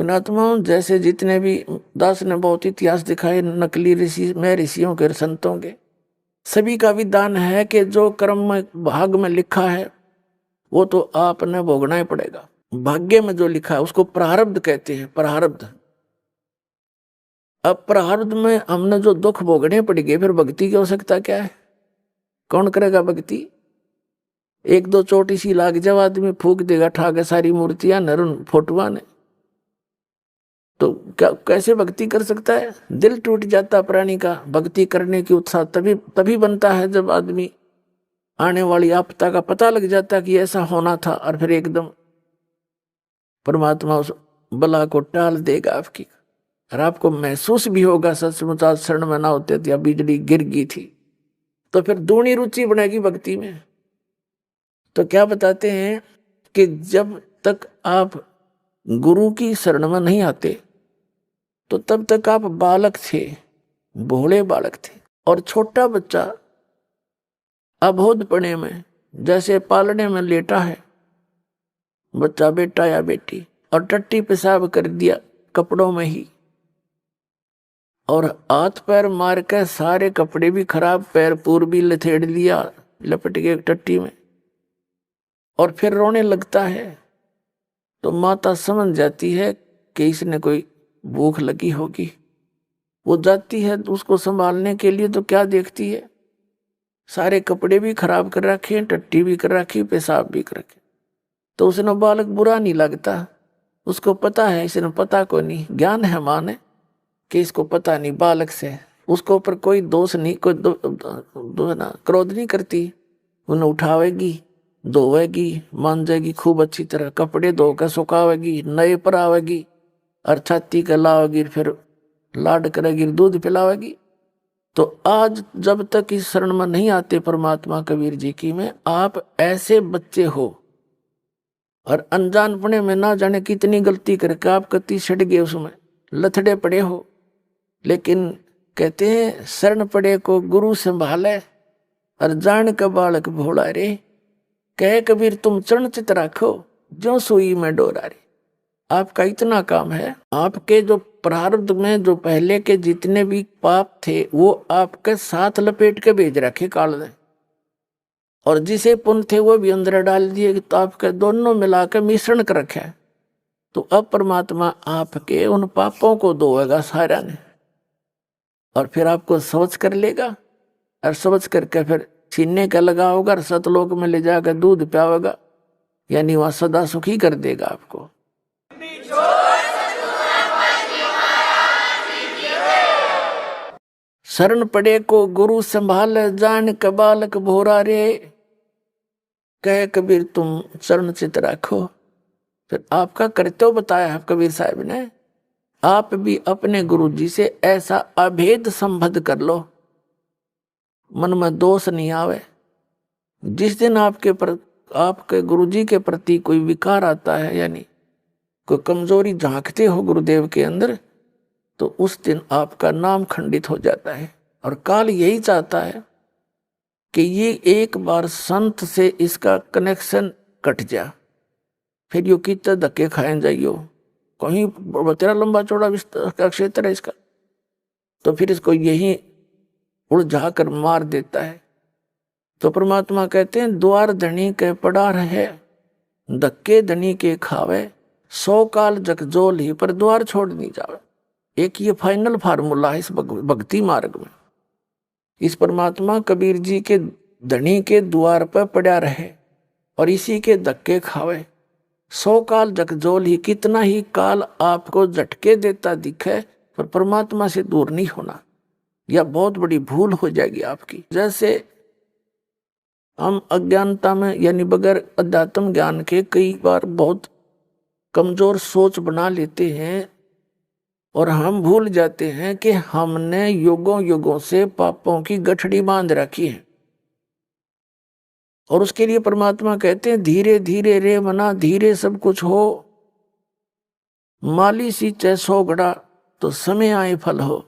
पुण्यात्माओं, जैसे जितने भी दास ने बहुत इतिहास दिखाए नकली ऋषि में ऋषियों के संतों के, सभी का विधान है कि जो कर्म में भाग में लिखा है वो तो आपने भोगना ही पड़ेगा। भाग्य में जो लिखा है उसको प्रारब्ध कहते हैं, प्रारब्ध। अब प्रारब्ध में हमने जो दुख भोगने पड़ेंगे, फिर भक्ति की आवश्यकता क्या है? कौन करेगा भक्ति? एक दो चोटी सी लाग जाओ, आदमी फूक देगा ठाके सारी मूर्तियां नरुन फोटुआ ने, तो क्या कैसे भक्ति कर सकता है? दिल टूट जाता प्राणी का। भक्ति करने की उत्साह तभी तभी बनता है जब आदमी आने वाली आपदा का पता लग जाता कि ऐसा होना था, और फिर एकदम परमात्मा उस बला को टाल देगा आपकी, और आपको महसूस भी होगा सचमुच आज शरण में ना होते थे, बिजली गिर गई थी। तो फिर दूनी रुचि बनेगी भक्ति में। तो क्या बताते हैं कि जब तक आप गुरु की शरण में नहीं आते तो तब तक आप बालक थे, भोले बालक थे। और छोटा बच्चा अबोधपने में जैसे पालने में लेटा है बच्चा, बेटा या बेटी, और टट्टी पेशाब कर दिया कपड़ों में ही, और हाथ पैर मार के सारे कपड़े भी खराब, पैर पूर भी लथेड़ लिया लपट के टट्टी में, और फिर रोने लगता है, तो माता समझ जाती है कि इसने कोई भूख लगी होगी। वो जाती है उसको संभालने के लिए, तो क्या देखती है? सारे कपड़े भी खराब कर रखे, टट्टी भी कर रखी, पेशाब भी कर रखे। तो उसने बालक बुरा नहीं लगता, उसको पता है, इसने पता को नहीं, ज्ञान है मां ने कि इसको पता नहीं, बालक से उसको ऊपर कोई दोष नहीं, कोई क्रोध नहीं करती। उन्हें उठावेगी, धोवेगी, मांजेगी खूब अच्छी तरह, कपड़े धोकर सुखावेगी, नए पर आवेगी, और छाती के लावेगी, फिर लाड करेगी, दूध पिलावेगी। तो आज जब तक इस शरण में नहीं आते परमात्मा कबीर जी की में, आप ऐसे बच्चे हो, और अनजानपने में ना जाने कितनी गलती करके आप कति सड़ गए, उसमें लथड़े पड़े हो। लेकिन कहते हैं शरण पड़े को गुरु संभाले, और जान का बालक भोला रे, कहे कबीर तुम चरण चित राखो, जो सुई में डोरा रे। आपका इतना काम है, आपके जो प्रारब्ध में जो पहले के जितने भी पाप थे वो आपके साथ लपेट के भेज रखे काल ने, और जिसे पुण्य थे वो भी अंदर डाल दिए, तो आपके दोनों मिलाकर मिश्रण कर रखे। तो अब परमात्मा आपके उन पापों को धोएगा सारा ने, और फिर आपको सोच कर लेगा, और सोच करके फिर छीनने का लगा होगा, और सतलोक में ले जाकर दूध पियावेगा, यानी वहां सदा सुखी कर देगा आपको। शरण पड़े को गुरु संभाल, जान का बालक भोरा रे, कहे कबीर तुम चरण चित राखो। फिर आपका कर्तव्य बताया है कबीर साहब ने, आप भी अपने गुरु जी से ऐसा अभेद संबंध कर लो, मन में दोष नहीं आवे। जिस दिन आपके गुरु जी के प्रति कोई विकार आता है, यानी कोई कमजोरी झांकते हो गुरुदेव के अंदर, तो उस दिन आपका नाम खंडित हो जाता है। और काल यही चाहता है कि ये एक बार संत से इसका कनेक्शन कट जा, फिर यो कितने धक्के खाए जाइयो, कहीं तेरा लंबा चौड़ा का क्षेत्र है इसका, तो फिर इसको यही उलझा कर मार देता है। तो परमात्मा कहते हैं द्वार धनी के पड़ा रहे, धक्के धनी के खावे, 100 काल जगजोल ही पर द्वार छोड़ नहीं जावे। एक ये फाइनल फार्मूला है इस भक्ति मार्ग में। इस परमात्मा कबीर जी के धनी के द्वार पर पड़ा रहे और इसी के धक्के खावे, 100 काल जगजोल ही, कितना ही काल आपको झटके देता दिखे पर परमात्मा से दूर नहीं होना, यह बहुत बड़ी भूल हो जाएगी आपकी। जैसे हम अज्ञानता में यानी बगैर अध्यात्म ज्ञान के कई बार बहुत कमजोर सोच बना लेते हैं, और हम भूल जाते हैं कि हमने युगों युगों से पापों की गठड़ी बांध रखी है। और उसके लिए परमात्मा कहते हैं धीरे धीरे रे मना, धीरे सब कुछ हो, माली सींचे 100 घड़ा तो समय आए फल हो।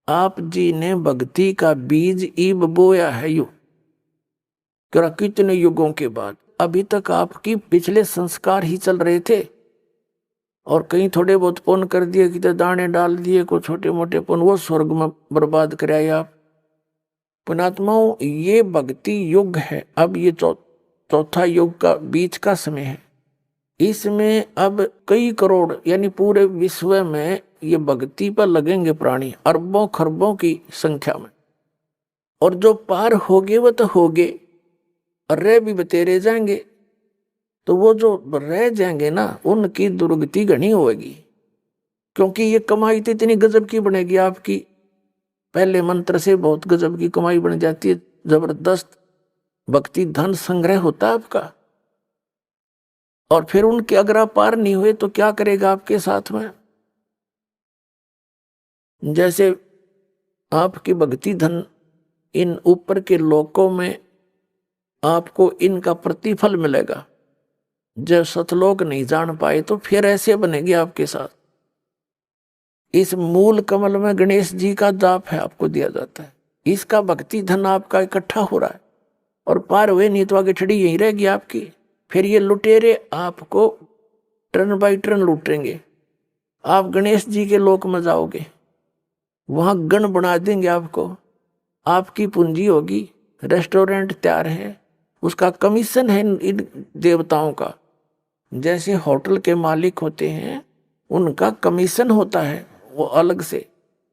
आप जी ने भक्ति का बीज ईब बोया है यू, कितने युगों के बाद। अभी तक आपकी पिछले संस्कार ही चल रहे थे, और कहीं थोड़े बहुत पुण्य कर दिए, कितने दाने डाल दिए, को छोटे मोटे पुण्य, वो स्वर्ग में बर्बाद कराए आप। पुण्यात्माओं, ये भक्ति युग है। अब ये चौथा युग का बीच का समय है। इसमें अब कई करोड़ यानी पूरे विश्व में ये भक्ति पर लगेंगे प्राणी, अरबों खरबों की संख्या में। और जो पार होगे वो तो होगे, और रह भी बतेरे जाएंगे। तो वो जो रह जाएंगे ना, उनकी दुर्गति घनी होगी, क्योंकि ये कमाई तो इतनी गजब की बनेगी आपकी। पहले मंत्र से बहुत गजब की कमाई बन जाती है, जबरदस्त भक्ति धन संग्रह होता है आपका। और फिर उनके अगर आप पार नहीं हुए तो क्या करेगा आपके साथ में? जैसे आपकी भक्ति धन इन ऊपर के लोकों में आपको इनका प्रतिफल मिलेगा। जब सतलोक नहीं जान पाए तो फिर ऐसे बनेगी आपके साथ। इस मूल कमल में गणेश जी का जाप है, आपको दिया जाता है। इसका भक्ति धन आपका इकट्ठा हो रहा है, और पार हुए नहीं तो आगे ठड़ी यही रहेगी आपकी। फिर ये लुटेरे आपको टर्न बाई टर्न लूटेंगे। आप गणेश जी के लोक में जाओगे, वहां गण बना देंगे आपको, आपकी पूंजी होगी, रेस्टोरेंट तैयार है, उसका कमीशन है इन देवताओं का। जैसे होटल के मालिक होते हैं, उनका कमीशन होता है वो अलग से,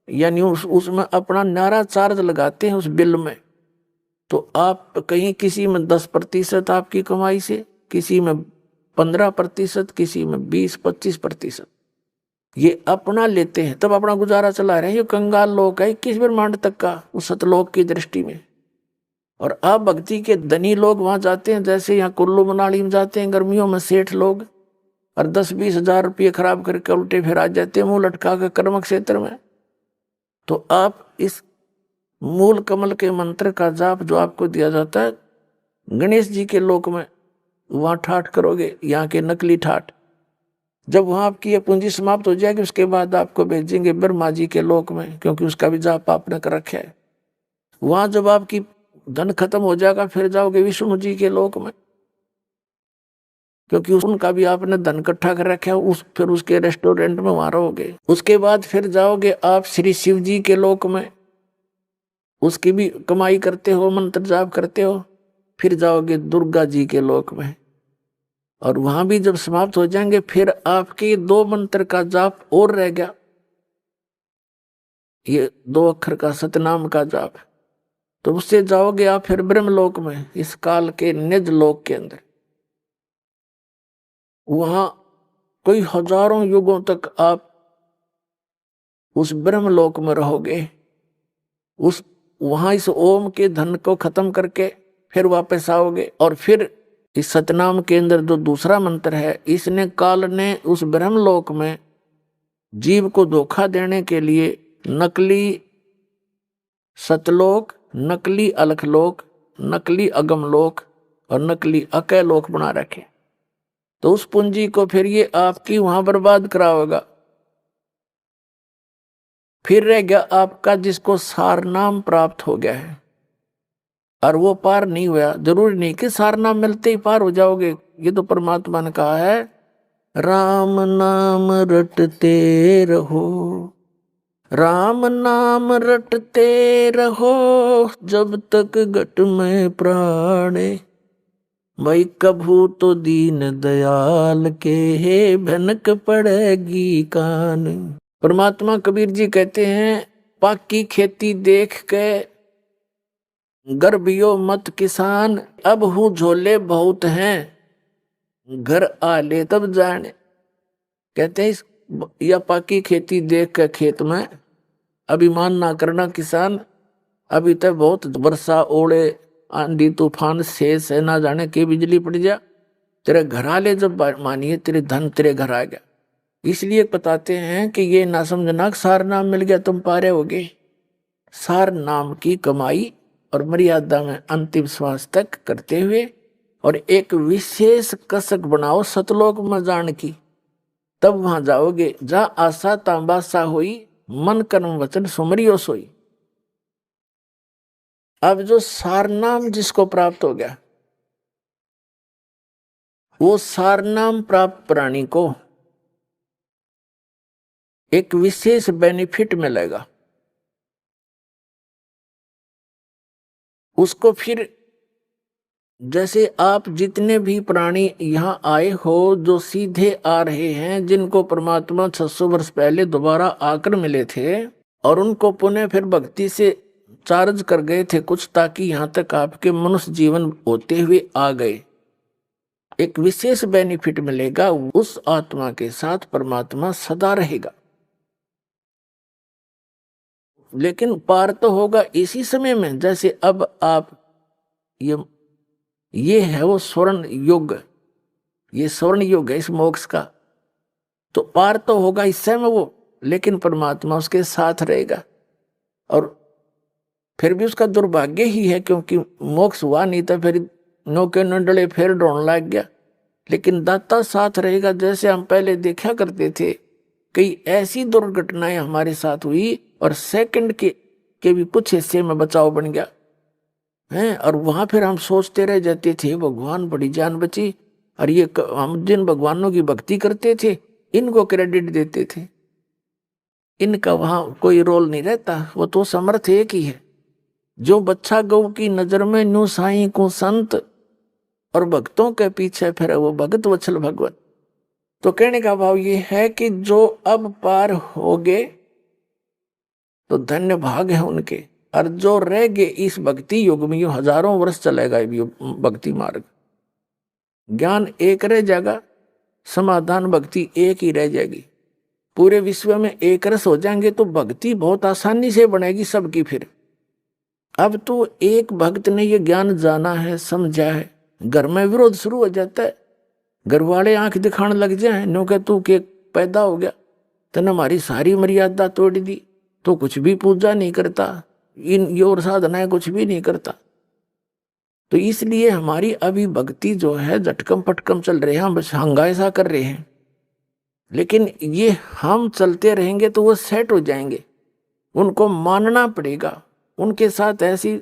यानी उसमें अपना नारा चार्ज लगाते हैं उस बिल में। तो आप कहीं किसी में 10% आपकी कमाई से, किसी में 15%, किसी में 20-25% ये अपना लेते हैं, तब अपना गुजारा चला रहे हैं। ये कंगाल लोग है 21 ब्रह्मांड तक का उस सतलोक की दृष्टि में। और आप भक्ति के धनी लोग वहां जाते हैं, जैसे यहाँ कुल्लू मनाली में जाते हैं गर्मियों में सेठ लोग, और 10-20 हजार रुपये खराब करके उल्टे फिर आ जाते हैं मुंह लटका के कर्म क्षेत्र में। तो आप इस मूल कमल के मंत्र का जाप जो आपको दिया जाता है गणेश जी के लोक में, वहां ठाठ करोगे, यहाँ के नकली ठाठ। जब वहां आपकी ये पूंजी समाप्त हो जाएगी, उसके बाद आपको भेजेंगे ब्रह्मा जी के लोक में, क्योंकि उसका भी जाप आपने कर रखा है। वहां जब आपकी धन खत्म हो जाएगा, फिर जाओगे विष्णु जी के लोक में, क्योंकि उनका भी आपने धन इकट्ठा कर रखा है। फिर उसके रेस्टोरेंट में वहां रहोगे। उसके बाद फिर जाओगे आप श्री शिव जी के लोक में, उसकी भी कमाई करते हो, मंत्र जाप करते हो। फिर जाओगे दुर्गा जी के लोक में, और वहां भी जब समाप्त हो जाएंगे, फिर आपके 2 मंत्र का जाप और रह गया, ये 2 अक्षर का सतनाम का जाप। तो उससे जाओगे आप फिर ब्रह्मलोक में, इस काल के निज लोक के अंदर। वहां कई हजारों युगों तक आप उस ब्रह्मलोक में रहोगे। वहां इस ओम के धन को खत्म करके फिर वापस आओगे, और फिर इस सतनाम के अंदर जो दूसरा मंत्र है, इसने काल ने उस ब्रह्मलोक में जीव को धोखा देने के लिए नकली सतलोक, नकली अलखलोक, नकली अगमलोक और नकली अकैलोक बना रखे। तो उस पूंजी को फिर ये आपकी वहां बर्बाद कराओगा। फिर रह गया आपका जिसको सार नाम प्राप्त हो गया है, और वो पार नहीं हुआ। जरूरी नहीं कि सार नाम मिलते ही पार हो जाओगे। ये तो परमात्मा ने कहा है, राम नाम रटते रहो, राम नाम रटते रहो, जब तक घट में प्राणे। भाई कभू तो दीन दयाल के है भनक पड़ेगी कान। परमात्मा कबीर जी कहते हैं, पाकी खेती देख के गर्भियो मत किसान, अब हूँ झोले बहुत हैं, घर आ ले तब जाने। कहते हैं या पाकी खेती देख के खेत में अभिमान ना करना किसान, अभी तक बहुत वर्षा ओले आंधी तूफान शेष है, ना जाने के बिजली पड़ जा, तेरे घर आ ले जब मानिए तेरे धन तेरे घर आ गया। इसलिए बताते हैं कि ये ना समझना सार नाम मिल गया तुम पारे होगे। सार नाम की कमाई और मर्यादा में अंतिम श्वास तक करते हुए, और एक विशेष कसक बनाओ सतलोक में जान की, तब वहां जाओगे जहां आशा तांबासा हुई, मन कर्म वचन सुमरियो सोई। अब जो सारनाम जिसको प्राप्त हो गया, वो सारनाम प्राप्त प्राणी को एक विशेष बेनिफिट मिलेगा। उसको फिर जैसे आप जितने भी प्राणी यहाँ आए हो जो सीधे आ रहे हैं, जिनको परमात्मा 600 वर्ष पहले दोबारा आकर मिले थे और उनको पुनः फिर भक्ति से चार्ज कर गए थे कुछ, ताकि यहाँ तक आपके मनुष्य जीवन होते हुए आ गए, एक विशेष बेनिफिट मिलेगा। उस आत्मा के साथ परमात्मा सदा रहेगा। लेकिन पार तो होगा इसी समय में। जैसे अब आप ये है वो स्वर्ण युग, ये स्वर्ण युग है इस मोक्ष का, तो पार तो होगा इस समय वो, लेकिन परमात्मा उसके साथ रहेगा। और फिर भी उसका दुर्भाग्य ही है, क्योंकि मोक्ष हुआ नहीं था, फिर नौके नंडले फिर ढोने लग गया। लेकिन दाता साथ रहेगा। जैसे हम पहले देखा करते थे, कई ऐसी दुर्घटनाएं हमारे साथ हुई और सेकंड के भी कुछ हिस्से में बचाव बन गया है, और वहां फिर हम सोचते रह जाते थे भगवान बड़ी जान बची। और ये हम जिन भगवानों की भक्ति करते थे इनको क्रेडिट देते थे, इनका वहां कोई रोल नहीं रहता, वो तो समर्थ एक ही है। जो बच्चा गौ की नजर में न्यू साई को संत, और भक्तों के पीछे फिर वो भगत वत्सल भगवत। तो कहने का भाव ये है कि जो अब पार हो गए तो धन्य भाग है उनके, और जो रह गए इस भक्ति युग में, यूं हजारों वर्ष चलेगा ये भक्ति मार्ग, ज्ञान एक रह जाएगा, समाधान भक्ति एक ही रह जाएगी। पूरे विश्व में एक रस हो जाएंगे तो भक्ति बहुत आसानी से बनेगी सबकी। फिर अब तो एक भक्त ने ये ज्ञान जाना है, समझा है, घर में विरोध शुरू हो जाता है। घर वाले आंख दिखाने लग जाए, नो के तू के पैदा हो गया, तने हमारी सारी मर्यादा तोड़ दी, तो कुछ भी पूजा नहीं करता, इन योर साधना कुछ भी नहीं करता। तो इसलिए हमारी अभी भक्ति जो है झटकम पटकम चल रहे हैं, हम बस हंगाई सा कर रहे हैं। लेकिन ये हम चलते रहेंगे तो वो सेट हो जाएंगे, उनको मानना पड़ेगा। उनके साथ ऐसी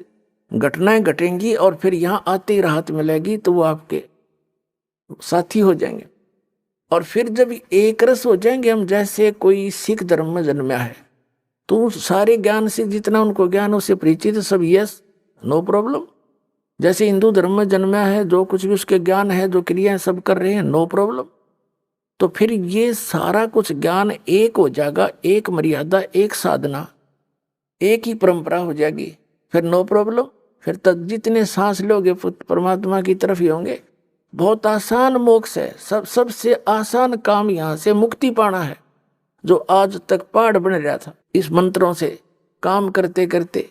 घटनाएं घटेंगी और फिर यहाँ आते ही राहत मिलेगी, तो वो आपके साथी हो जाएंगे। और फिर जब एक रस हो जाएंगे हम, जैसे कोई सिख धर्म में जन्मा है तो सारे ज्ञान से जितना उनको ज्ञान उससे परिचित, सब यस नो प्रॉब्लम। जैसे हिंदू धर्म में जन्मा है, जो कुछ भी उसके ज्ञान है, जो क्रियाएं सब कर रहे हैं, नो प्रॉब्लम। तो फिर ये सारा कुछ ज्ञान एक हो जाएगा, एक मर्यादा, एक साधना, एक ही परंपरा हो जाएगी, फिर नो प्रॉब्लम। फिर तक जितने सांस लोगे परमात्मा की तरफ ही होंगे। बहुत आसान मोक्ष है, सबसे आसान काम यहाँ से मुक्ति पाना है, जो आज तक पहाड़ बन रहा था। इस मंत्रों से काम करते करते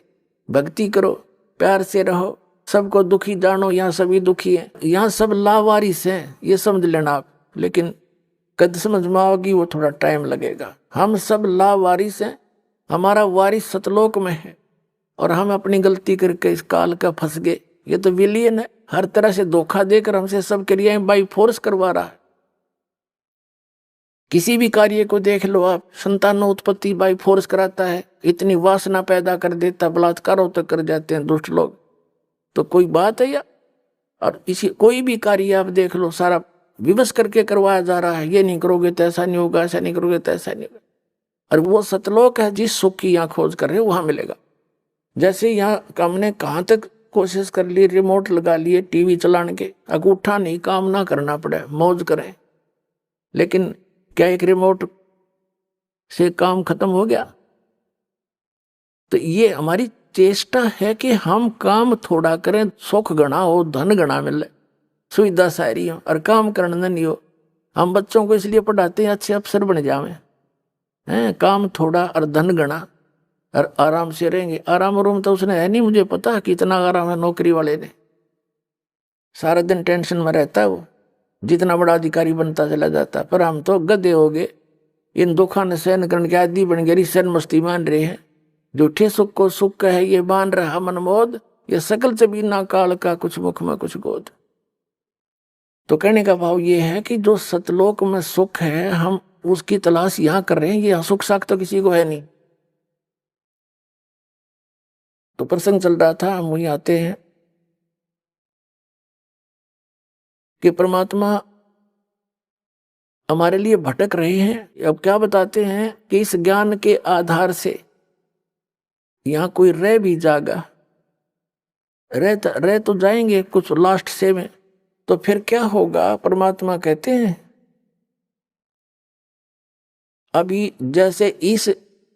भक्ति करो, प्यार से रहो, सबको दुखी जानो, यहाँ सभी दुखी हैं, यहाँ सब लावारिस हैं, ये समझ लेना आप। लेकिन कद समझ में आओगी वो थोड़ा टाइम लगेगा। हम सब लावारिस हैं, हमारा वारिस सतलोक में है, और हम अपनी गलती करके इस काल का फंस गए। ये तो विलियन है, हर तरह से धोखा देकर हमसे सब क्रियाएं बाई फोर्स करवा रहा है। किसी भी कार्य को देख लो आप, संतानों उत्पत्ति बाई फोर्स कराता है, इतनी वासना पैदा कर देता, बलात्कारों तक कर जाते हैं दुष्ट लोग। तो कोई बात है या? और इसी कोई भी कार्य आप देख लो, सारा विवश करके करवाया जा रहा है, ये नहीं करोगे तो ऐसा नहीं होगा, ऐसा नहीं करोगे तो ऐसा नहीं होगा। और वो सतलोक है, जिस सुख की यहाँ खोज कर रहे हो वहां मिलेगा। जैसे यहाँ हमने कहाँ तक कोशिश कर ली, रिमोट लगा लिए टीवी चलाने के, अंगूठा नहीं, काम ना करना पड़े, मौज करें। लेकिन क्या एक रिमोट से काम खत्म हो गया? तो ये हमारी चेष्टा है कि हम काम थोड़ा करें, सुख गणा हो, धन गणा मिले, सुविधा सारी हो, और काम करना नहीं हो। हम बच्चों को इसलिए पढ़ाते हैं अच्छे अफसर बन जावे हैं, काम थोड़ा और धन गणा, और आराम से रहेंगे। आराम रूम तो उसने है नहीं, मुझे पता कितना आराम है नौकरी वाले ने, सारा दिन टेंशन में रहता है वो, जितना बड़ा अधिकारी बनता चला जाता। पर हम तो गधे हो गए, इन दुखों ने सहन करने के आदि बन गए, सहन मस्ती मान रहे हैं। झूठे सुख को सुख है ये मान रहा मनमोद, ये सकल से बिना काल का कुछ मुख में कुछ गोद। तो कहने का भाव ये है कि जो सतलोक में सुख है, हम उसकी तलाश यहाँ कर रहे हैं। ये सुख साख तो किसी को है नहीं। तो प्रसंग चल रहा था, हम वहीं आते हैं कि परमात्मा हमारे लिए भटक रहे हैं। अब क्या बताते हैं कि इस ज्ञान के आधार से यहां कोई रह भी जागा, रह तो जाएंगे कुछ लास्ट से में, तो फिर क्या होगा? परमात्मा कहते हैं अभी जैसे इस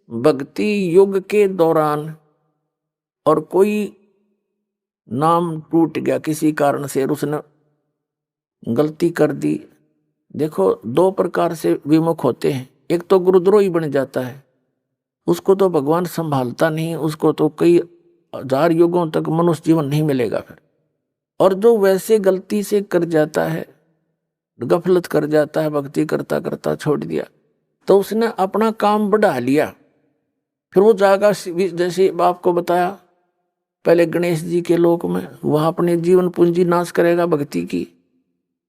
भक्ति युग के दौरान और कोई नाम टूट गया किसी कारण से, उसने गलती कर दी। देखो दो प्रकार से विमुख होते हैं, एक तो गुरुद्रोही बन जाता है, उसको तो भगवान संभालता नहीं, उसको तो कई हजार युगों तक मनुष्य जीवन नहीं मिलेगा फिर। और जो वैसे गलती से कर जाता है, गफलत कर जाता है, भक्ति करता करता छोड़ दिया, तो उसने अपना काम बढ़ा लिया, फिर वो जाएगा जैसे आपको बताया पहले गणेश जी के लोक में, वहां अपने जीवन पूंजी नाश करेगा भक्ति की,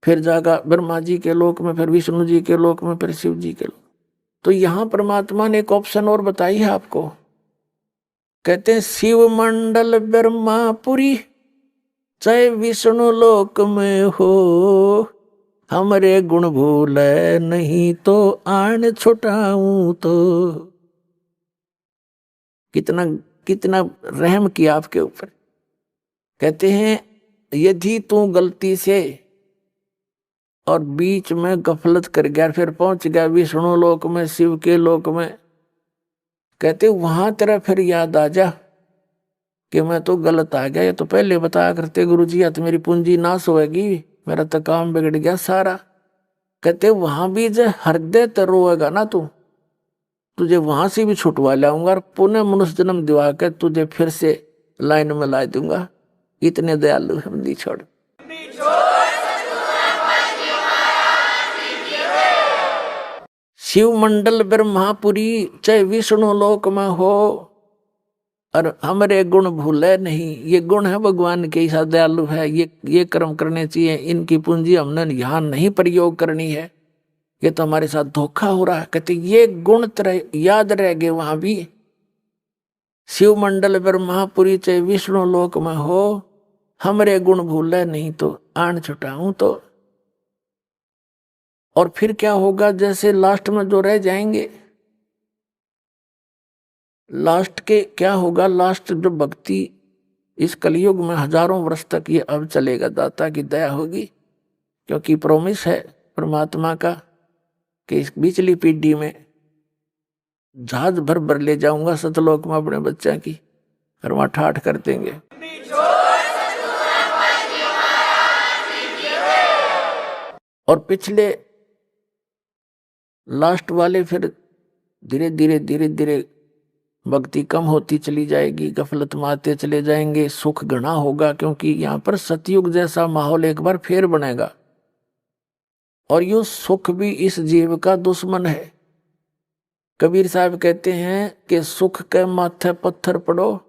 फिर जाएगा ब्रह्मा जी के लोक में, फिर विष्णु जी के लोक में, फिर शिव जी के लोक। तो यहां परमात्मा ने एक ऑप्शन और बताई है आपको, कहते हैं शिव मंडल ब्रह्मापुरी चाहे विष्णु लोक में हो, हमरे गुण भूल नहीं तो आन छुटाऊं तो। कितना कितना रहम किया आपके ऊपर। कहते हैं यदि तू गलती से और बीच में गफलत कर गया, फिर पहुंच गया विष्णु लोक में, शिव के लोक में, कहते वहां तेरा फिर याद आ जा कि मैं तो गलत आ गया, ये तो पहले बताया करते गुरु जी, या तो मेरी पूंजी नाश होएगी, मेरा तो काम बिगड़ गया सारा। कहते वहां भी जो हृदय तो रोएगा ना तू, तुझे वहां से भी छुटवा लाऊंगा और पुनः मनुष्य जन्म दिवा कर तुझे फिर से लाइन में ला दूंगा। इतने दयालु हम नहीं छोड़। शिव मंडल ब्रह्मापुरी चाहे विष्णु लोक में हो, और हमारे गुण भूले नहीं। ये गुण है भगवान के, ऐसा दयालु है, ये कर्म करने चाहिए, इनकी पूंजी हमने यहाँ नहीं प्रयोग करनी है, ये तो हमारे साथ धोखा हो रहा है। कहते ये गुण तरह याद रह गए वहां भी। शिव मंडल ब्रह्मापुरी चाहे विष्णु लोक में हो, हमरे गुण भूले नहीं तो आन छुटाऊं तो। और फिर क्या होगा? जैसे लास्ट में जो रह जाएंगे, लास्ट के क्या होगा? लास्ट जो भक्ति इस कलयुग में हजारों वर्ष तक ये अब चलेगा, दाता की दया होगी, क्योंकि प्रोमिस है परमात्मा का कि इस पिछली पीढ़ी में जहाज भर भर ले जाऊंगा सतलोक में अपने बच्चा की, और वहां ठाठ कर देंगे। और पिछले लास्ट वाले फिर धीरे धीरे भक्ति कम होती चली जाएगी, गफलत में आते चले जाएंगे, सुख घना होगा, क्योंकि यहाँ पर सतयुग जैसा माहौल एक बार फिर बनेगा। और यो सुख भी इस जीव का दुश्मन है। कबीर साहब कहते हैं कि सुख के माथे पत्थर पड़ो,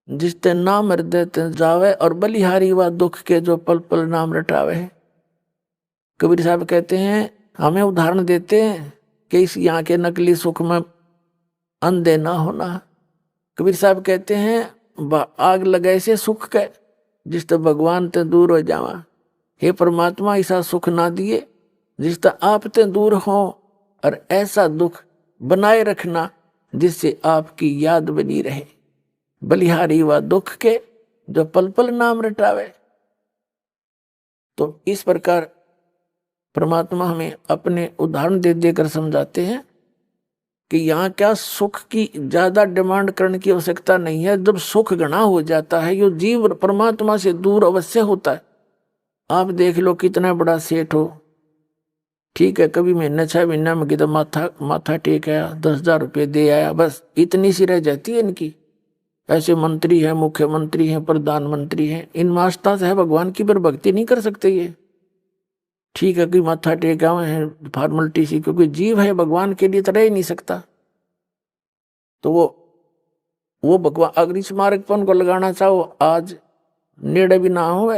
जिसते नाम हृदय ते जावे, और बलिहारी व दुख के जो पल पल नाम रटावे। कबीर साहब कहते हैं, हमें उदाहरण देते हैं कि इस यहाँ के नकली सुख में अंधे ना होना। कबीर साहब कहते हैं आग लगाए से सुख के, जिस तो भगवान ते दूर हो जावा। हे परमात्मा ऐसा सुख ना दिए जिस तो आप ते दूर हो, और ऐसा दुख बनाए रखना जिससे आपकी याद बनी रहे। बलिहारी व दुख के जो पल पल नाम रटावे। तो इस प्रकार परमात्मा हमें अपने उदाहरण दे देकर समझाते हैं कि यहाँ क्या सुख की ज्यादा डिमांड करने की आवश्यकता नहीं है। जब सुख घना हो जाता है, यो जीव परमात्मा से दूर अवश्य होता है। आप देख लो कितना बड़ा सेठ हो, ठीक है, कभी महीने 6 महीने में कितना माथा टेक आया, 10,000 रुपये दे आया, बस इतनी सी रह जाती है इनकी। ऐसे मंत्री हैं, मुख्यमंत्री हैं, प्रधानमंत्री हैं, इन मास्ता से है भगवान की पर भक्ति नहीं कर सकते ये। ठीक है कि माथा टेका हुए हैं फॉर्मेलिटी सी, क्योंकि जीव है भगवान के लिए तो रह ही नहीं सकता। तो वो भगवान अगर इस मार्ग पर उनको लगाना चाहो, आज नेड़े भी ना हो,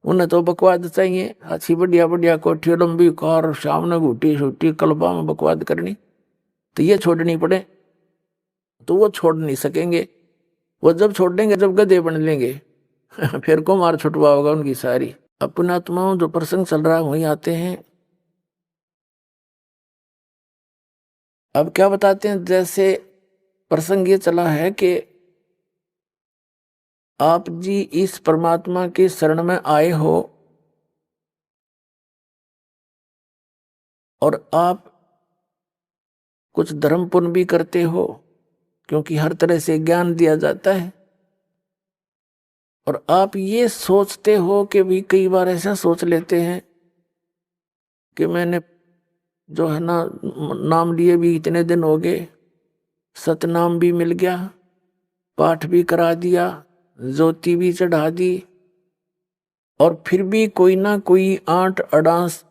उन्हें तो बकवाद चाहिए, अच्छी बढ़िया बढ़िया कोठी लंबी कार, सामने घूटी छुट्टी कल्बा में बकवाद करनी, तो ये छोड़नी पड़े, तो वो छोड़ नहीं सकेंगे। वो जब छोड़ेंगे जब गधे बन लेंगे फिर को मार छुटवा होगा उनकी सारी। अपनात्माओं जो प्रसंग चल रहा है वहीं आते हैं अब क्या बताते हैं, जैसे प्रसंग ये चला है कि आप जी इस परमात्मा के शरण में आए हो और आप कुछ धर्म पुण्य भी करते हो, क्योंकि हर तरह से ज्ञान दिया जाता है। और आप ये सोचते हो कि भी कई बार ऐसा सोच लेते हैं कि मैंने जो है ना नाम लिए भी इतने दिन हो गए, सतनाम भी मिल गया, पाठ भी करा दिया, ज्योति भी चढ़ा दी, और फिर भी कोई ना कोई आंट अड़ांस,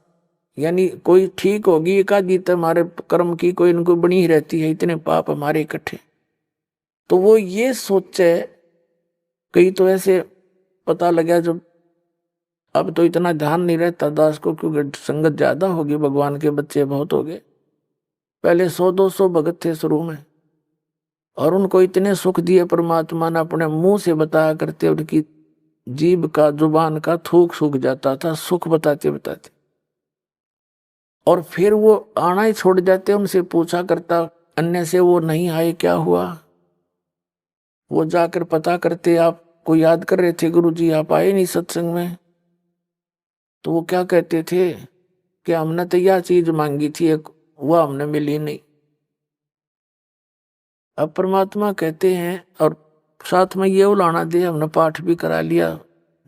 यानी कोई ठीक होगी एक आधी तो हमारे कर्म की कोई इनको बनी ही रहती है, इतने पाप हमारे इकट्ठे। तो वो ये सोचे, कई तो ऐसे पता लगा जो अब तो इतना ध्यान नहीं रहता दास को, क्योंकि संगत ज्यादा होगी, भगवान के बच्चे बहुत हो गए। पहले 100-200 भगत थे शुरू में, और उनको इतने सुख दिए परमात्मा ने, अपने मुंह से बताया करते, उनकी जीभ का जुबान का थूक सूख जाता था सुख बताते बताते। और फिर वो आना ही छोड़ जाते, उनसे पूछा करता अन्य से वो नहीं आए क्या हुआ। वो जाकर पता करते आपको याद कर रहे थे गुरु जी, आप आए नहीं सत्संग में। तो वो क्या कहते थे कि हमने तो यह चीज मांगी थी एक, वह हमने मिली नहीं। अब परमात्मा कहते हैं, और साथ में ये उलाना दे, हमने पाठ भी करा लिया,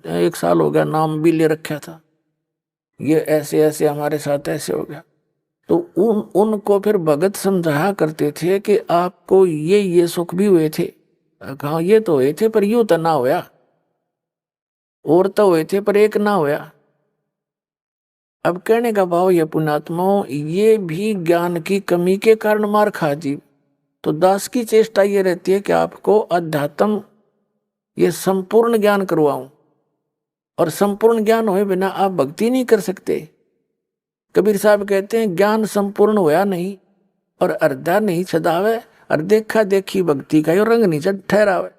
1 साल हो गया, नाम भी ले रखा था, ये ऐसे ऐसे हमारे साथ ऐसे हो गया। तो उनको फिर भगत समझाया करते थे कि आपको ये सुख भी हुए थे। हाँ ये तो हुए थे, पर यूं तो ना होया, और तो हुए थे पर एक ना होया। अब कहने का भाव ये पुण्यात्माओं, ये भी ज्ञान की कमी के कारण मार खा जी। तो दास की चेष्टा ये रहती है कि आपको अध्यात्म ये संपूर्ण ज्ञान करवाऊं, और संपूर्ण ज्ञान होए बिना आप भक्ति नहीं कर सकते। कबीर साहब कहते हैं ज्ञान संपूर्ण होया नहीं और अर्धा नहीं छदावे, और देखा देखी भक्ति का यो रंग नहीं चढ़ ठहरावे।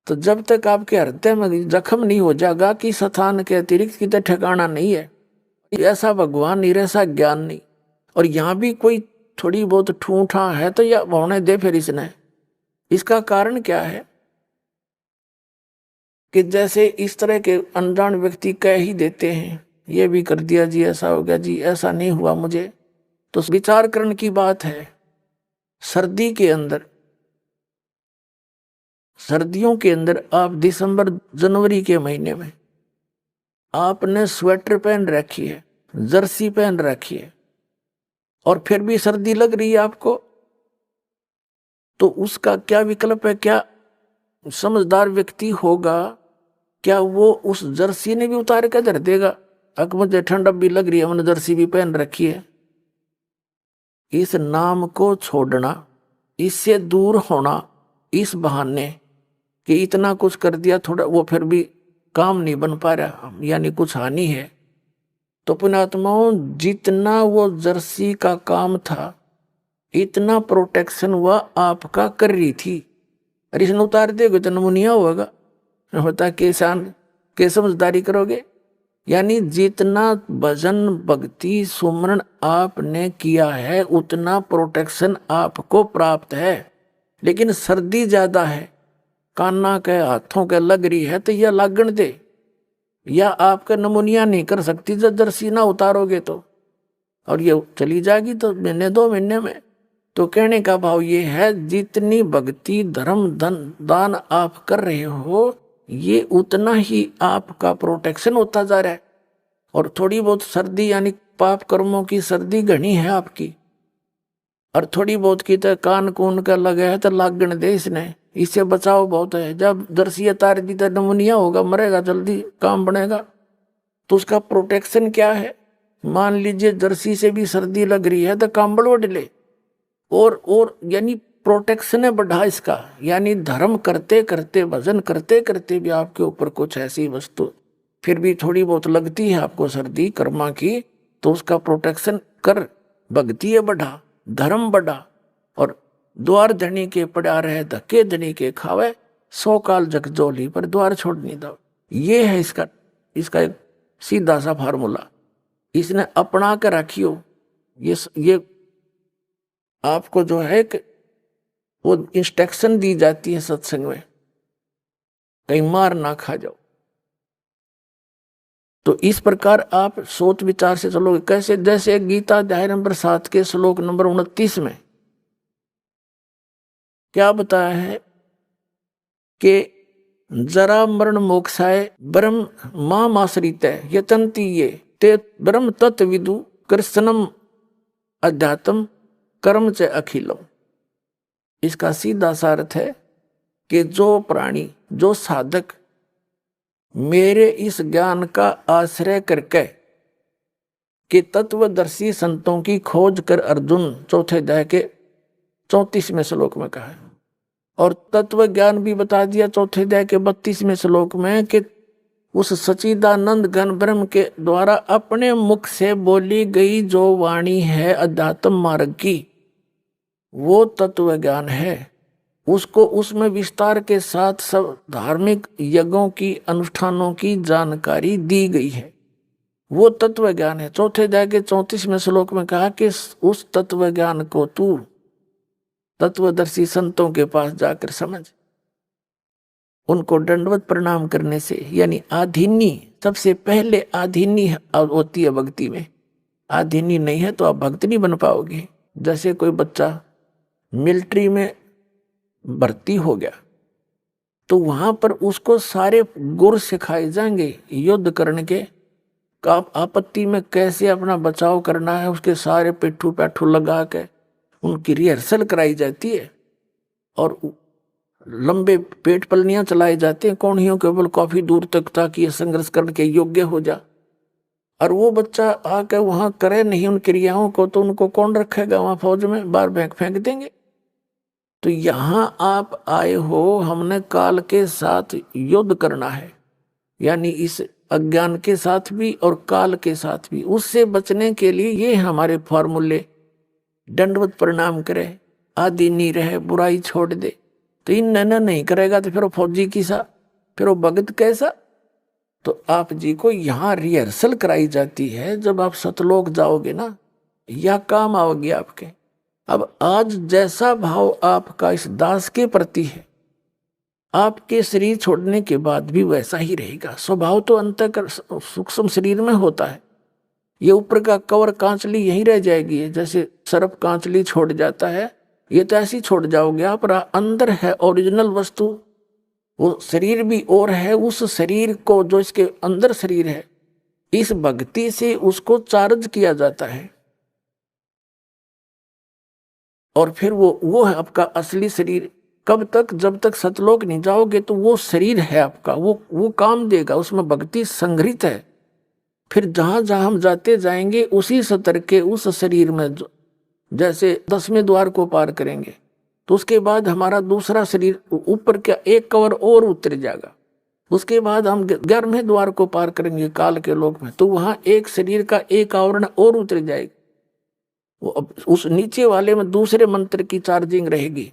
तो जब तक आपके हृदय में जख्म नहीं हो जाएगा कि स्थान के अतिरिक्त कितने ठिकाना नहीं है, ऐसा भगवान नहीं, ऐसा ज्ञान नहीं, और यहाँ भी कोई थोड़ी बहुत ठूठा है तो यह होने दे फिर इसने। इसका कारण क्या है कि जैसे इस तरह के अनजान व्यक्ति कह ही देते हैं, ये भी कर दिया जी, ऐसा हो गया जी, ऐसा नहीं हुआ मुझे। तो विचार करने की बात है। सर्दी के अंदर, सर्दियों के अंदर आप दिसंबर जनवरी के महीने में आपने स्वेटर पहन रखी है, जर्सी पहन रखी है, और फिर भी सर्दी लग रही है आपको, तो उसका क्या विकल्प है? क्या समझदार व्यक्ति होगा, क्या वो उस जर्सी ने भी उतार कर धर देगा? अक मुझे ठंड अब भी लग रही है, मैंने जर्सी भी पहन रखी है। इस नाम को छोड़ना, इससे दूर होना, इस बहाने कि इतना कुछ कर दिया, थोड़ा वो फिर भी काम नहीं बन पा रहा, यानी कुछ हानि है। तो पुण्यात्माओं, जितना वो जर्सी का काम था, इतना प्रोटेक्शन वह आपका कर रही थी, और इसने उतार देगा तो नमूनिया होगा, बता किसान के समझदारी करोगे? यानी जितना भजन भक्ति सुमरण आपने किया है उतना प्रोटेक्शन आपको प्राप्त है। लेकिन सर्दी ज्यादा है, काना के हाथों के लग रही है, तो यह लागण दे, या आपका नमूनिया नहीं कर सकती जब जर्सी ना उतारोगे तो, और ये चली जाएगी तो महीने 2 महीने में। तो कहने का भाव ये है, जितनी भक्ति धर्म धन दान आप कर रहे हो, ये उतना ही आपका प्रोटेक्शन होता जा रहा है। और थोड़ी बहुत सर्दी, यानी पाप कर्मों की सर्दी घनी है आपकी, और थोड़ी बहुत की तो कान कून का लगे है तो लागण दे इसने, इससे बचाव बहुत है। जब जर्सी तार दी तो नमूनिया होगा, मरेगा जल्दी, काम बनेगा। तो उसका प्रोटेक्शन क्या है? मान लीजिए जर्सी से भी सर्दी लग रही है तो कंबल ओढ़ ले, और यानी प्रोटेक्शन है बढ़ा इसका। यानी धर्म करते करते भजन करते करते भी आपके ऊपर कुछ ऐसी वस्तु फिर भी थोड़ी बहुत लगती है आपको सर्दी कर्मा की, तो उसका प्रोटेक्शन कर, भक्ति है बढ़ा, धर्म बढ़ा। और द्वार धनी के पड़ा रहे, धक्के धनी के खावे, 100 काल जगजोली पर द्वार छोड़ नहीं दो। ये है इसका एक सीधा सा फार्मूला, इसने अपना कर रखियो। ये आपको जो है कि वो इंस्ट्रक्शन दी जाती है सत्संग में, कहीं मार ना खा जाओ। तो इस प्रकार आप सोच विचार से चलोगे। कैसे? जैसे गीता अध्याय नंबर 7 के श्लोक नंबर 29 में क्या बताया है कि जरा मरण मोक्षाय ब्रह्म माम आश्रित यतंती ये ते ब्रह्म तत्विदु कृष्णम अध्यात्म कर्म च अखिलम। इसका सीधा सा अर्थ है कि जो प्राणी, जो साधक मेरे इस ज्ञान का आश्रय करके कि तत्वदर्शी संतों की खोज कर अर्जुन चौथे अध्याय के 34वें श्लोक में कहा है, और तत्व ज्ञान भी बता दिया चौथे अध्याय के 32वें श्लोक में कि उस सच्चिदानंद घन ब्रह्म के द्वारा अपने मुख से बोली गई जो वाणी है अध्यात्म मार्ग की, वो तत्व ज्ञान है। उसको उसमें विस्तार के साथ सब धार्मिक यज्ञों की, अनुष्ठानों की जानकारी दी गई है, वो तत्व ज्ञान है। चौथे अध्याय के 34वें श्लोक में कहा कि उस तत्व ज्ञान को तू तत्वदर्शी संतों के पास जाकर समझ। उनको दंडवत प्रणाम करने से, यानी आधीनी, सबसे पहले आधीनी होती है भक्ति में। आधीनी नहीं है तो आप भक्त नहीं बन पाओगे। जैसे कोई बच्चा मिलिट्री में भर्ती हो गया तो वहां पर उसको सारे गुर सिखाए जाएंगे युद्ध करने के, आपत्ति में कैसे अपना बचाव करना है, उसके सारे पिट्ठू पैठू लगा के उनकी रिहर्सल कराई जाती है, और लंबे पेट पलनियां चलाए जाते हैं कौड़ियों के बल काफी दूर तक, ताकि संघर्ष करने के योग्य हो जा। और वो बच्चा आकर वहां करे नहीं उन क्रियाओं को, तो उनको कौन रखेगा वहां फौज में? बाहर फेंक देंगे। तो यहां आप आए हो, हमने काल के साथ युद्ध करना है, यानी इस अज्ञान के साथ भी और काल के साथ भी। उससे बचने के लिए ये हमारे फॉर्मूले, दंडवत प्रणाम करे, आदि रहे, बुराई छोड़ दे। तो इन नैना नहीं करेगा तो फिर वो फौजी किसा, फिर वो भगत कैसा? तो आप जी को यहाँ रिहर्सल कराई जाती है। जब आप सतलोक जाओगे ना, यह काम आओगे आपके। अब आज जैसा भाव आपका इस दास के प्रति है, आपके शरीर छोड़ने के बाद भी वैसा ही रहेगा। स्वभाव तो अंतः सूक्ष्म शरीर में होता है, ये ऊपर का कवर कांचली यहीं रह जाएगी। जैसे सर्प कांचली छोड़ जाता है, ये तो ऐसी छोड़ जाओगे आप। अंदर है ओरिजिनल वस्तु, वो शरीर भी और है। उस शरीर को, जो इसके अंदर शरीर है, इस भक्ति से उसको चार्ज किया जाता है, और फिर वो है आपका असली शरीर। कब तक? जब तक सतलोक नहीं जाओगे तो वो शरीर है आपका, वो काम देगा, उसमें भक्ति संग्रहित है। फिर जहां जहां हम जाते जाएंगे उसी सतर के उस शरीर में, जैसे 10वें द्वार को पार करेंगे तो उसके बाद हमारा दूसरा शरीर ऊपर क्या एक कवर और उतर जाएगा। उसके बाद हम 11वें द्वार को पार करेंगे काल के लोक में, तो वहां एक शरीर का एक आवरण और उतर जाएगा। वो उस नीचे वाले में दूसरे मंत्र की चार्जिंग रहेगी।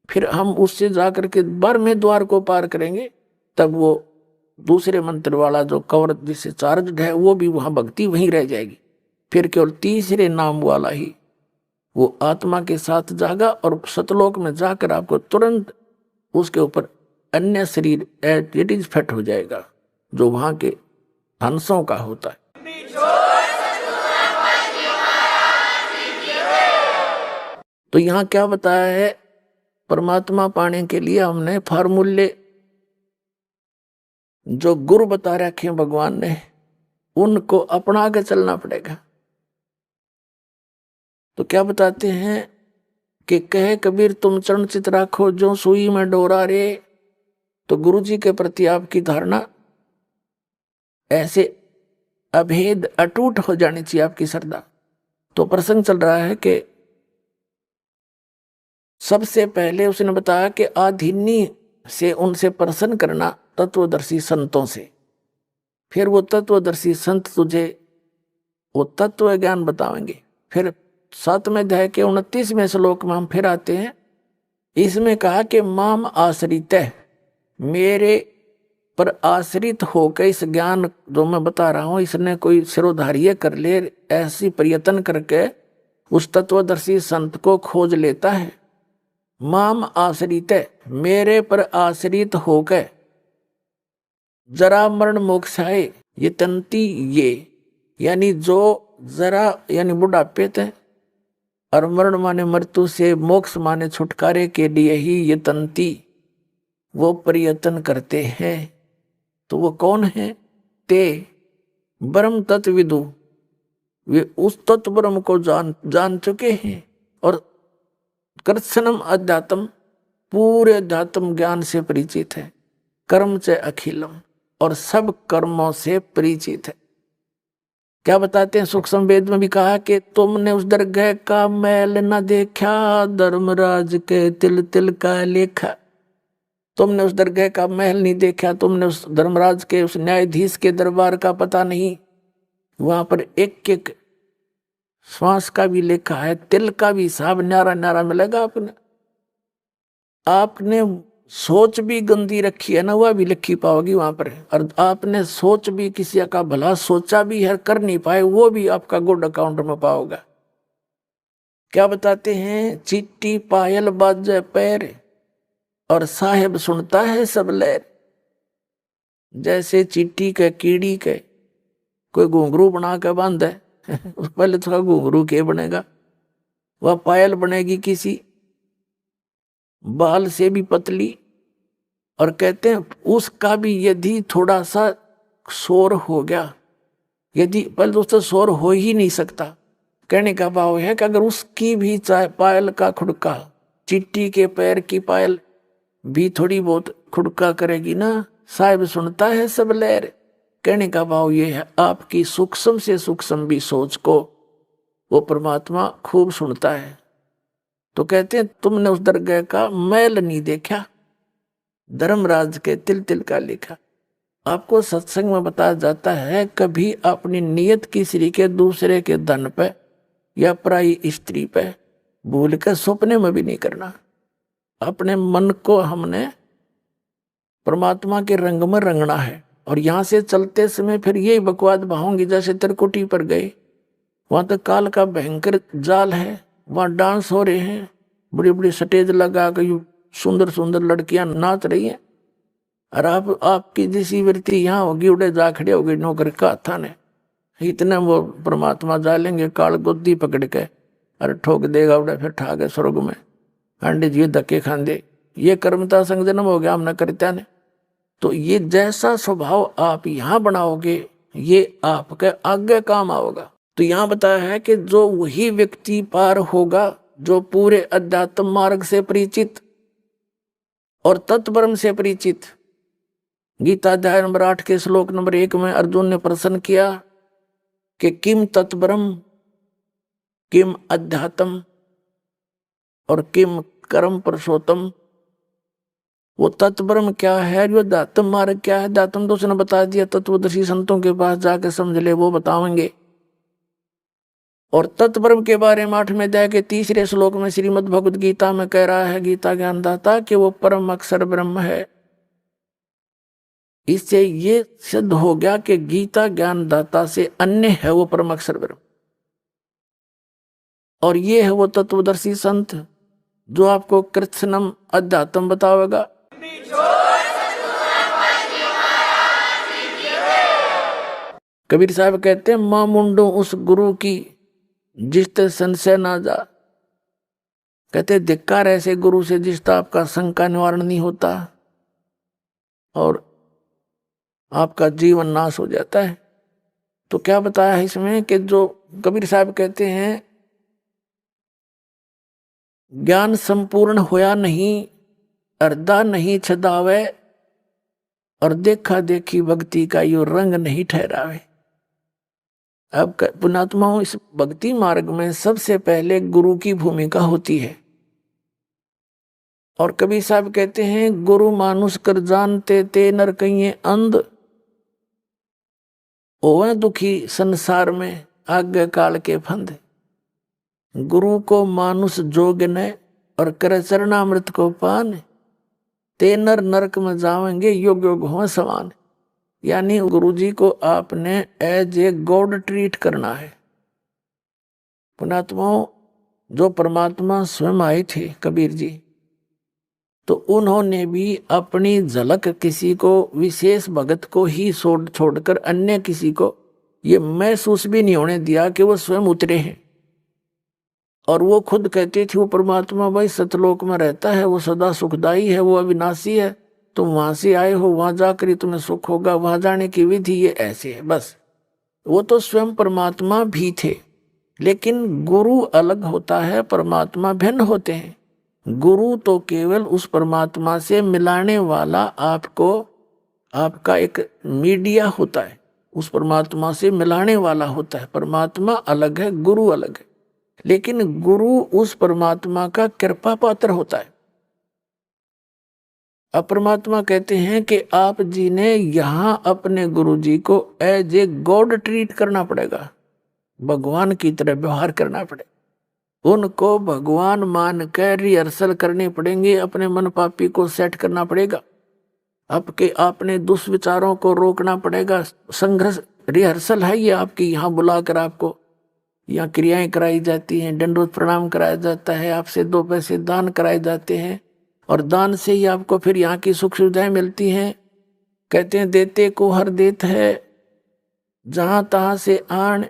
फिर हम उससे जाकर के 12वें द्वार को पार करेंगे, तब वो दूसरे मंत्र वाला जो कवर जिससे चार्ज है वो भी वहां भक्ति वहीं रह जाएगी। फिर केवल तीसरे नाम वाला ही वो आत्मा के साथ जागा, और सतलोक में जाकर आपको तुरंत उसके ऊपर अन्य शरीर इट इज फिट हो जाएगा, जो वहां के हंसों का होता है। तो यहाँ क्या बताया है? परमात्मा पाने के लिए हमने फार्मूले जो गुरु बता रखे हैं भगवान ने, उनको अपना के चलना पड़ेगा। तो क्या बताते हैं कि कहे कबीर तुम चरण चित राखो जो सुई में डोरा रे। तो गुरु जी के प्रति आपकी धारणा ऐसे अभेद अटूट हो जानी चाहिए, आपकी श्रद्धा। तो प्रसंग चल रहा है कि सबसे पहले उसने बताया कि आधीनी से उनसे प्रसन्न करना तत्वदर्शी संतों से। फिर वो तत्वदर्शी संत तुझे वो तत्व ज्ञान बताएंगे। फिर 7वें अध्याय के 29वें श्लोक में हम फिर आते हैं। इसमें कहा कि माम आश्रित है, मेरे पर आश्रित होकर इस ज्ञान जो मैं बता रहा हूं, इसने कोई सिरोधार्य कर ले, ऐसी प्रयत्न करके उस तत्वदर्शी संत को खोज लेता है। माम आश्रित, मेरे पर आश्रित होकर जरा मरण मोक्षाए ये तंती, ये यानी जो जरा यानी बुढ़ापे थे और मरण माने मृत्यु से, मोक्ष माने छुटकारे के लिए ही ये तंती वो प्रयत्न करते हैं। तो वो कौन है? ते ब्रह्म तत्विदु, वे उस तत्व ब्रह्म को जान चुके हैं और कृत्स्नम अध्यात्म, पूरे अध्यात्म ज्ञान से परिचित है। कर्म से अखिलम, और सब कर्मों से परिचित है। क्या बताते हैं? सूक्ष्म वेद में भी कहा कि तुमने उस दरगाह का मैल न देखा, धर्मराज के तिल तिल का लेखा। तुमने उस दरगाह का महल नहीं देखा, तुमने उस धर्मराज के, उस न्यायाधीश के दरबार का पता नहीं। वहां पर एक एक श्वास का भी लेखा है, तिल का भी हिसाब न्यारा न्यारा मिलेगा। आपने सोच भी गंदी रखी है ना, वह भी लिखी पाओगी वहां पर। और आपने सोच भी किसी का भला सोचा भी है, कर नहीं पाए, वो भी आपका गुड अकाउंट में पाओगा। क्या बताते हैं? चिट्टी पायल बाजे पैर, और साहेब सुनता है सब लहर। जैसे चिट्टी के कीड़ी के कोई घुंघरू बना के बांध है उस पहले तो घुंघरू के बनेगा, वह पायल बनेगी किसी बाल से भी पतली। और कहते हैं उसका भी यदि थोड़ा सा शोर हो गया, यदि पहले तो उससे शोर हो ही नहीं सकता। कहने का भाव है कि अगर उसकी भी चाहे पायल का खुड़का, चिट्टी के पैर की पायल भी थोड़ी बहुत खुड़का करेगी ना, साहिब सुनता है सब लहर। कहने का भाव ये है, आपकी सूक्ष्म से सूक्ष्म भी सोच को वो परमात्मा खूब सुनता है। तो कहते हैं तुमने उस दरगाह का मैल नहीं देखा, धर्मराज के तिल तिल का लिखा। आपको सत्संग में बताया जाता है, कभी अपनी नियत की श्री के दूसरे के धन पे या पराई स्त्री पे भूल कर सपने में भी नहीं करना। अपने मन को हमने परमात्मा के रंग में रंगना है। और यहां से चलते समय फिर यही बकवाद बहाऊंगी। जैसे त्रिकुटी पर गए, वहां तो काल का भयंकर जाल है, वहां डांस हो रहे हैं, बड़ी बड़ी स्टेज लगा कर सुंदर सुंदर लड़कियां नाच रही हैं। और आपकी जैसी वृत्ति यहाँ होगी, उड़े जा खड़े हो गए नौकर का थाने, इतने वो परमात्मा जालेंगे काल गोदी पकड़ के, अरे ठोक देगा उड़े, फिर ठाके स्वर्ग में पंडित जी धक्के खांदे। ये कर्मता संग जन्म हो गया हमने करत्या ने। तो ये जैसा स्वभाव आप यहाँ बनाओगे, ये आपके आगे काम आओगा। तो यहाँ बताया है कि जो वही व्यक्ति पार होगा जो पूरे अध्यात्म मार्ग से परिचित और तत्ब्रह्म से परिचित। गीता अध्याय नंबर 8 के श्लोक नंबर 1 में अर्जुन ने प्रश्न किया कि किम तत्ब्रह्म, किम अध्यात्म और किम कर्म पुरुषोत्तम। वो तत्ब्रह्म क्या है, जो अध्यात्म मार्ग क्या है? अध्यात्म तो उसने बता दिया, तत्वदर्शी संतों के पास जाके समझ ले, वो बताएंगे। और तत्ब्रह्म के बारे में 8वें अध्याय के 3 श्लोक में श्रीमद् भगवद गीता में कह रहा है गीता ज्ञानदाता कि वो परम अक्षर ब्रह्म है। इससे ये सिद्ध हो गया कि गीता ज्ञानदाता से अन्य है वो परम अक्षर ब्रह्म। और ये है वो तत्वदर्शी संत जो आपको कृत्स्नम अध्यात्म बतावेगा। कबीर साहब कहते हैं, मां मुंडो उस गुरु की जिसते संशय ना जा। कहते धिक्कार ऐसे गुरु से जिसका आपका शंका निवारण नहीं होता और आपका जीवन नाश हो जाता है। तो क्या बताया है इसमें कि जो कबीर साहब कहते हैं, ज्ञान संपूर्ण होया नहीं, अर्धा नहीं छदावे, और देखा देखी भक्ति का यो रंग नहीं ठहरावे। अब पुणात्माओं, इस भक्ति मार्ग में सबसे पहले गुरु की भूमिका होती है। और कबीर साहब कहते हैं, गुरु मानुष कर जानते ते नर कहिए अंध, ओवे दुखी संसार में आज्ञा काल के फंद। गुरु को मानुष जोग ने और करे चरणामृत को पान, ते नर नरक में जावेंगे योग योग हो समान। यानी गुरु जी को आपने एज ए गॉड ट्रीट करना है। पुणात्माओं, जो परमात्मा स्वयं आए थे कबीर जी, तो उन्होंने भी अपनी झलक किसी को, विशेष भगत को ही छोड़कर अन्य किसी को ये महसूस भी नहीं होने दिया कि वो स्वयं उतरे हैं। और वो खुद कहते थे वो परमात्मा भाई सतलोक में रहता है, वो सदा सुखदाई है, वो अविनाशी है, तुम वहां से आए हो, वहां जाकर ही तुम्हें सुख होगा, वहां जाने की विधि ये ऐसे है बस। वो तो स्वयं परमात्मा भी थे। लेकिन गुरु अलग होता है, परमात्मा भिन्न होते हैं। गुरु तो केवल उस परमात्मा से मिलाने वाला, आपको आपका एक मीडिया होता है, उस परमात्मा से मिलाने वाला होता है। परमात्मा अलग है, गुरु अलग है। लेकिन गुरु उस परमात्मा का कृपा पात्र होता है। अब परमात्मा कहते हैं कि आप जी ने यहां अपने गुरु जी को एज ए गॉड ट्रीट करना पड़ेगा, भगवान की तरह व्यवहार करना पड़ेगा। उनको भगवान मान कर रिहर्सल करनी पड़ेंगे, अपने मन पापी को सेट करना पड़ेगा, आपके आपने दुष्विचारों को रोकना पड़ेगा। संघर्ष रिहर्सल है ये आपकी, यहाँ बुलाकर आपको यहाँ क्रियाएं कराई जाती हैं, दंडवत प्रणाम कराया जाता है, आपसे 2 पैसे दान कराए जाते हैं, और दान से ही आपको फिर यहाँ की सुख सुविधाएं मिलती हैं। कहते हैं देते को हर देत है, जहां तहां से आन,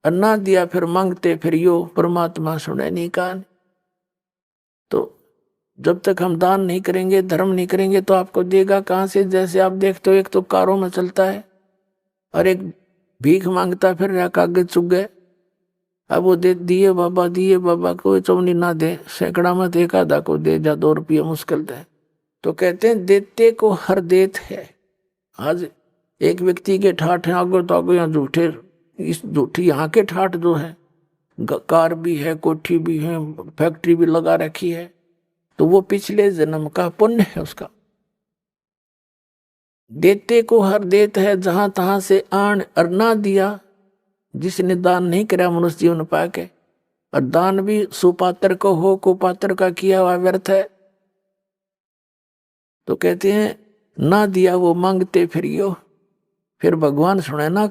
अन्ना दिया फिर मांगते फिर यो, परमात्मा सुने नहीं कान। तो जब तक हम दान नहीं करेंगे, धर्म नहीं करेंगे, तो आपको देगा कहां से? जैसे आप देखते हो एक तो कारों में चलता है और एक भीख मांगता फिर रहा, कागज चुग गए। अब वो दिए बाबा कोई चौनी ना दे, सैकड़ा में एक आधा को दे, जा 2 रुपये मुश्किल दे। तो कहते हैं देते को हर देत है। आज एक व्यक्ति के ठाठ है आगो तो आगो, यहाँ झूठे, इस झूठी यहाँ के ठाठ जो है, कार भी है, कोठी भी है, फैक्ट्री भी लगा रखी है, तो वो पिछले जन्म का पुण्य है उसका। देते को हर देत है, जहां तहां से आन, अरना दिया, जिसने दान नहीं करा मनुष्य जीवन पाके, और दान भी सुपात्र को हो, कुपात्र का किया हुआ व्यर्थ है। तो कहते हैं ना दिया वो मांगते फिर यो, फिर भगवान सुने ना